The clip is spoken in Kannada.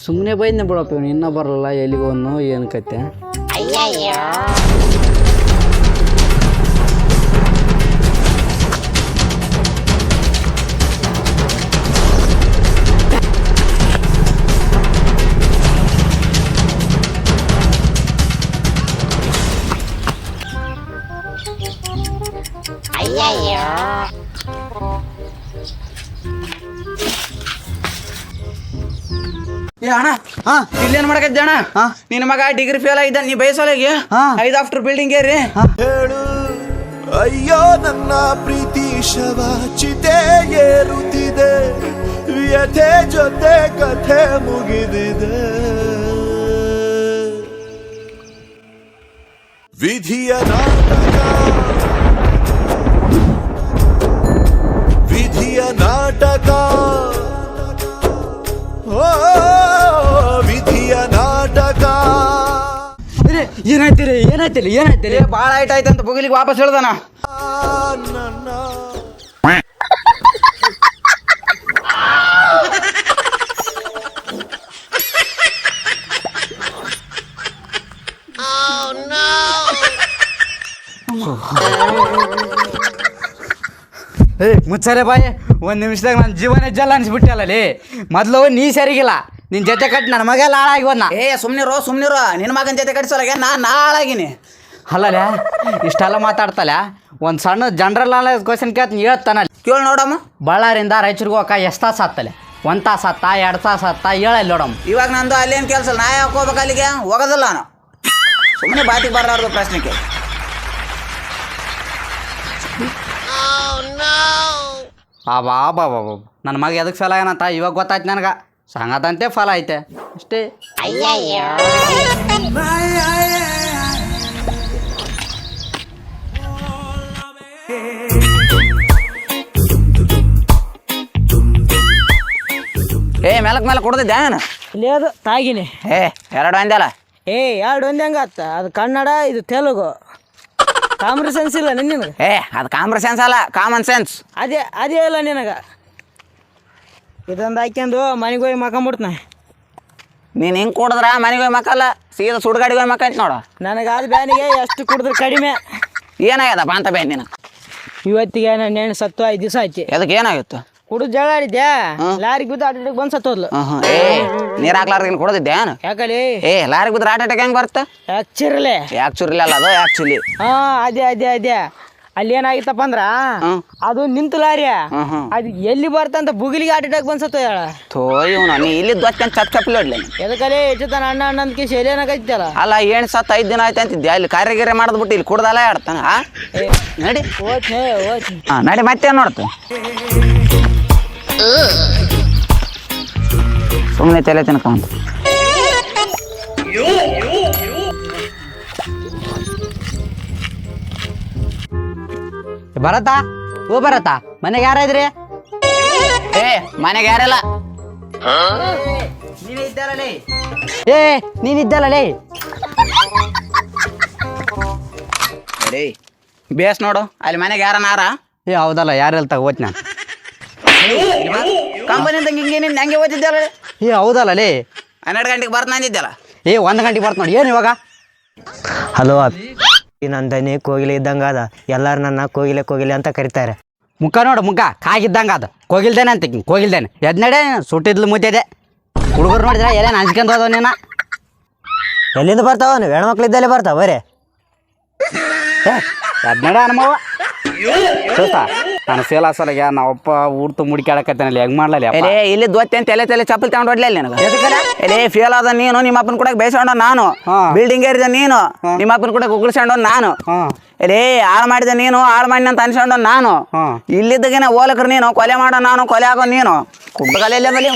ಸುಮ್ಮನೆ ಬೈದ್ನೆ ಬಿಡಪ್ಪ ಇವನು ಇನ್ನೂ ಬರಲ್ಲ ಎಲ್ಲಿಗೋನು ಏನು ಕತೆ. ಏ ಅಣ್ಣ ಇಲ್ಲೇನ್ ಮಾಡಕದ್ದೆ ಅಣ್ಣ? ನಿನ್ನ ಮಗ ಡಿಗ್ರಿ ಫೇಲ್ ಆಗಿದ್ದ, ನೀ ಬಯಸೋಲಾಗಿ 5 ಆಫ್ಟರ್ ಬಿಲ್ಡಿಂಗ್ ಏರಿ. ಹೇಳು ಅಯ್ಯೋ ನನ್ನ ಪ್ರೀತಿ ಶವ ಚಿತೆ ಏರುತ್ತಿದೆ, ವ್ಯಥೆ ಜೊತೆ ಕಥೆ ಮುಗಿದಿದೆ. ವಿಧಿಯ ನಾಟಕ, ವಿಧಿಯ ನಾಟಕ, ಓ ವಿಧಿಯ ನಾಟಕ. ಏನಾಯ್ತಿರಿ ಭಾಳ ಐಟ್ ಆಯ್ತಂತ ಬುಗಿಲಿಗೆ ವಾಪಸ್ ಹೇಳ್ದಾನ. ನನ್ನ ಮುಚ್ಚರೆ ಬಾಯಿ, ಒಂದು ನಿಮಿಷದಾಗ ನನ್ನ ಜೀವನ ಜಲ್ಲ ಅನ್ಸ್ಬಿಟ್ಟಲ್ಲೇ. ಮೊದಲು ನೀ ಸರಿಗಿಲ್ಲ, ನಿನ್ನ ಜೊತೆ ಕಟ್ಟಿ ನನ್ನ ಮಗ ಎಲ್ಲ ಹಾಳಾಗಿ ಹೋದ್ನ. ಸುಮ್ನಿರೋ ನಿನ್ನ ಮಗನ ಜೊತೆ ಕಟ್ಸೋಲಾಗೆ ನಾನು ಹಾಳಾಗಿನಿ. ಅಲ್ಲಲ್ಲ ಇಷ್ಟೆಲ್ಲ ಮಾತಾಡ್ತಲ್ಲ, ಒಂದು ಸಣ್ಣ ಜನರಲ್ ನಾಲೆಜ್ ಕ್ವಶನ್ ಕೇಳ್ತೀನಿ, ಹೇಳ್ತಾನ ಕೇಳಿ ನೋಡಮ್ಮ. ಬಳ್ಳಾರಿಂದ ರಾಯಚೂರಿಗೆ ಹೋಗಕ್ಕ ಎಷ್ಟು ತಾಸು ಆತ್ತಲೆ? 1 ತಾಸು ಆತ್ತ, 2 ತಾಸು ಆತ್ತ, ಹೇಳಲ್ಲ ನೋಡಮ್ಮ. ಇವಾಗ ನಂದು ಅಲ್ಲೇನು ಕೆಲಸ, ನಾ ಯಾಕೆ ಹೋಗ್ಬೇಕು ಅಲ್ಲಿಗೆ? ಹೋಗೋದಿಲ್ಲ ನಾನು. ಸುಮ್ಮನೆ ಬಾತಿಗೆ ಬರಲಾರ್ದು ಪ್ರಶ್ನೆ ಕೇಳಿ. ಬಾಬಾ ನನ್ನ ಮಗ ಎದಕ್ಕೆ ಫಲ ಏನಂತ ಇವಾಗ ಗೊತ್ತಾಯ್ತು ನನಗೆ. ಸಂಗತಂತೆ ಫಲ ಐತೆ ಅಷ್ಟೇ. ಮೇಲೆ ಕೊಡ್ತಿದ್ದೆ ಏನು? ಇಲ್ಲಿ ಅದು ತಾಗಿನಿ. 2 ಅಂದಲ್ಲ. 2 ಒಂದೇ ಹಂಗತ್ತ. ಅದು ಕನ್ನಡ, ಇದು ತೆಲುಗು. ಕಾಮನ್ ಸೆನ್ಸ್ ಇಲ್ಲ ನಿನಗೆ. ಅದು ಕಾಮನ್ ಸೆನ್ಸ್ ಅಲ್ಲ, ಕಾಮನ್ ಸೆನ್ಸ್. ಅದೇ ಇಲ್ಲ ನಿನಗೆ. ಇದೊಂದು ಹಾಕ್ಯಂದು ಮನೆಗೆ ಹೋಗಿ ಮಕ್ಕಂಬಿಡ್ತಾನೆ. ನೀನು ಹಿಂಗೆ ಕುಡಿದ್ರ ಮನೆಗೆ ಹೋಗಿ ಮಕ್ಕಲ್ಲ, ಸೀದಾ ಸುಡ್ಗಾಡಿಗೆ ಹೋಗಿ ಮಕ್ಕಂತ ನೋಡು. ನನಗೆ ಅದು ಬ್ಯಾನಿಗೆ ಎಷ್ಟು ಕುಡಿದ್ರೆ ಕಡಿಮೆ. ಏನಾಗ್ಯದಪ್ಪ ಅಂತ ಬೇನ್ ನೀನು? ಇವತ್ತಿಗೆ ನನ್ನ ಹೆಣ್ಣು ಸತ್ತು 5 ದಿವಸ ಆಯ್ತು. ಅದಕ್ಕೆ ಏನಾಗಿತ್ತು? ಕುಡಿದು ಜಗಳ ಆಡಿದ್ದೆ, ಲಾರಿಗೆ ಬಿದ್ದು ಆಟೋಟಿಗೆ ಬಂದು ಸತ್ತೋದ್ಲು. ನೀರು ಹಾಕ್ಲಾರ್ದೇನು ಕೊಡೋದಿದ್ದೆ ಏನು? ಯಾಕಲಿ ಲಾರಿಗೆ ಬಿದ್ರೆ ಆಟ ಹೆಂಗೆ ಬರುತ್ತೆ? ಯಾಕ್ಚಿರಲೆ ಚುರ್ಲಿ ಅಲ್ಲ, ಅದು ಆ್ಯಕ್ಚುಲಿ. ಅದೇ ಅಲ್ಲಿ ಏನಾಗಿತ್ತಪ್ಪ ಅಂದ್ರ, ಅದು ನಿಂತು ಲಾರಿ ಅದು ಎಲ್ಲಿ ಬರ್ತಂತ ಬುಗಿಲಿಗೆ ಆಟೋಟಾಕ್ ಬಂದು ಸತ್ತೋ ಹೇಳ. ಇವನು ನೀ ಇಲ್ಲಿ ದೊಚ್ಚ ಚಪ್ಪಲಿ ಹೊಡ್ಲಿ. ಎದಕಲೆ ಹೆಚ್ಚುತ್ತಾನ ಅಣ್ಣ ಅಂತ ಕೇಸಿ ಎಲ್ಲಿ ಏನಾಗೈತಲ್ಲ. ಅಲ್ಲ ಏನು ಸತ್ತು 5 ದಿನ ಆಯ್ತು ಅಂತಿದ್ದೆ, ಅಲ್ಲಿ ಕಾರ್ಯಗಿರಿ ಮಾಡಿದ್ಬಿಟ್ಟು ಇಲ್ಲಿ ಕುಡ್ದಲ್ಲ ಆಡ್ತಾನ. ನಡಿ ನಡಿ ಮತ್ತೆ ನೋಡ್ತು. ಸುಮ್ಮನೆ ತಲೆ ತಿನ್ಕೊಂತ ಬರತ್ತಾ? ಬರತ್ತಾ? ಮನೆಗೆ ಯಾರ ಇದ್ರಿ? ಮನೆಗೆ ಯಾರಲ್ಲ. ನೀನಿದ್ದಲ್ಲೇ ಬೇಸ್ ನೋಡು, ಅಲ್ಲಿ ಮನೆಗೆ ಯಾರನಾರ? ಹೌದಲ್ಲ, ಯಾರು ಹೇಳ್ತಾ ಓದ್ನ ಕಂಪನಿಂದ ಹಿಂಗೇನು ಹೆಂಗೆ ಓದಿದ್ದಲ್ಲ? ಹೌದಲ್ಲ 12 ಗಂಟೆಗೆ ಬರ್ತಾ ಅಂದಿದ್ದಲ್ಲ. 1 ಗಂಟೆಗೆ ಬರ್ತ ನೋಡಿ. ಏನು ಇವಾಗ? ಹಲೋ, ನನ್ನ ದನಿ ಕೋಗಿಲೆ ಇದ್ದಂಗೆ ಅದ. ಎಲ್ಲರೂ ನನ್ನ ಕೋಗಿಲೆ ಅಂತ ಕರೀತಾರೆ. ಮುಖ ನೋಡು, ಮುಖ ಕಾಗಿದ್ದಂಗೆ ಅದು. ಕೋಗಿಲ್ದೇನೆ ಅಂತ ಕೋಗಿಲ್ದೇನೆ ಎದ್ನಡೆ ಸುಟ್ಟಿದ್ಲು ಮುದ್ದೆ. ಹುಡುಗರು ನೋಡಿದ್ರೆ ಎಲ್ಲೇನು ಹಂಚ್ಕೊಂಡು ಹೋದವ ನೀನು. ಎಲ್ಲಿಂದ ಬರ್ತಾವ? ನೀವು ಹೆಣ್ಮಕ್ಳು ಇದ್ದಲ್ಲೇ ಬರ್ತಾವ ಬರೀ. ಎದ್ನಡೆ ಅನುಭವ ಸೋತಾ. ನಾನು ಫೇಲ್ ಆಸಲಾಗ ನಾವಪ್ಪ ಊಟ ಮುಡಿಕಾಡಕತ್ತೇನಲ್ಲಿ ಹೆಂಗೆ ಮಾಡ್ಲಲ್ಲ. ಇಲ್ಲಿ ದೊತ್ತೆ ಅಂತ ತಲೆ ಚಪ್ಪಲಿ ತಗೊಂಡು ಹೊಡ್ಲಿಲ್ಲ ನನಗೆ. ಫೇಲ್ ಆದ ನೀನು, ನಿಮ್ಮ ಅಪ್ಪನ ಕೂಡ ಬೇಯಿಸ್ಕೊಂಡ ನಾನು. ಬಿಲ್ಡಿಂಗ್ ಏರಿದ ನೀನು, ನಿಮ್ಮ ಅಪ್ಪನ ಕೂಡ ಉಗುಳ್ಸ್ಕೊಂಡ ನಾನು. ಹಾಳು ಮಾಡಿದ ನೀನು, ಹಾಳು ಮಾಡಿ ಅಂತ ಅನ್ಸ್ಕೊಂಡ ನಾನು. ಇಲ್ಲಿದ್ದಾಗೇನೆ ಓಲಕ್ರು ನೀನು, ಕೊಲೆ ಮಾಡೋ ನಾನು, ಕೊಲೆ ಆಗೋ ನೀನು. ಕುಬ್ಬ ಕಲೆಯಲ್ಲೇ ಬಲಿ.